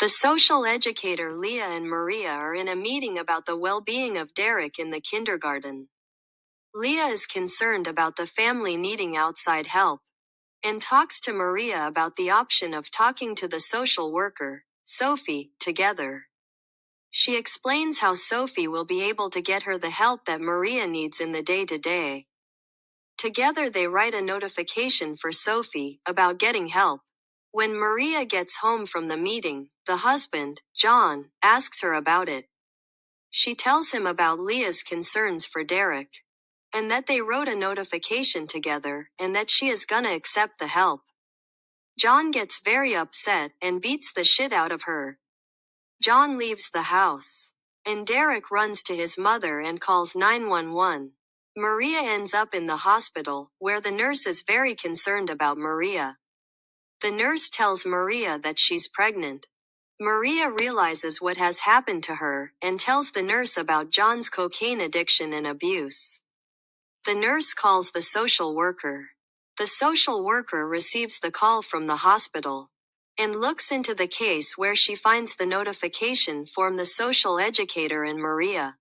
The social educator Leah and Maria are in a meeting about the well-being of Derek in the kindergarten. Leah is concerned about the family needing outside help, and talks to Maria about the option of talking to the social worker, Sophie, together. She explains how Sophie will be able to get her the help that Maria needs in the day-to-day. Together they write a notification for Sophie about getting help. When Maria gets home from the meeting, the husband, John, asks her about it. She tells him about Leah's concerns for Derek, and that they wrote a notification together, and that she is gonna accept the help. John gets very upset and beats the shit out of her. John leaves the house, and Derek runs to his mother and calls 911. Maria ends up in the hospital, where the nurse is very concerned about Maria. The nurse tells Maria that she's pregnant. Maria realizes what has happened to her, and tells the nurse about John's cocaine addiction and abuse. The nurse calls the social worker. The social worker receives the call from the hospital, and looks into the case where she finds the notification from the social educator and Maria.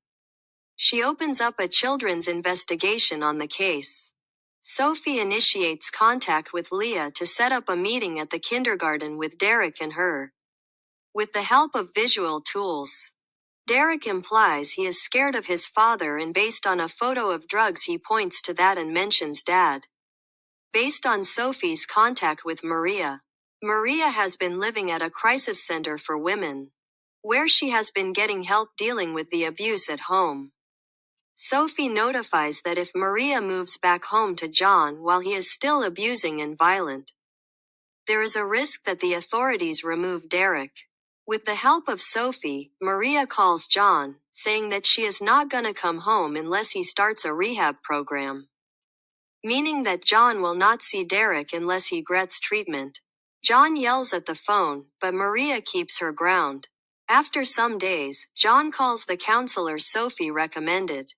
She opens up a children's investigation on the case. Sophie initiates contact with Leah to set up a meeting at the kindergarten with Derek and her. With the help of visual tools, Derek implies he is scared of his father, and based on a photo of drugs he points to that and mentions Dad. Based on Sophie's contact with Maria, Maria has been living at a crisis center for women, where she has been getting help dealing with the abuse at home. Sophie notifies that if Maria moves back home to John while he is still abusing and violent, there is a risk that the authorities remove Derek. With the help of Sophie, Maria calls John, saying that she is not gonna come home unless he starts a rehab program, meaning that John will not see Derek unless he gets treatment. John yells at the phone, but Maria keeps her ground. After some days, John calls the counselor Sophie recommended.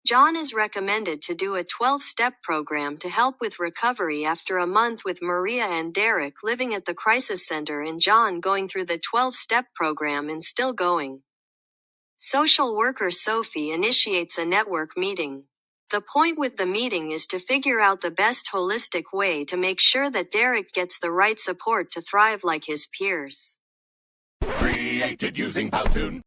John is recommended to do a 12-step program to help with recovery after a month with Maria and Derek living at the crisis center and John going through the 12-step program and still going. Social worker Sophie initiates a network meeting. The point with the meeting is to figure out the best holistic way to make sure that Derek gets the right support to thrive like his peers. Created using Powtoon.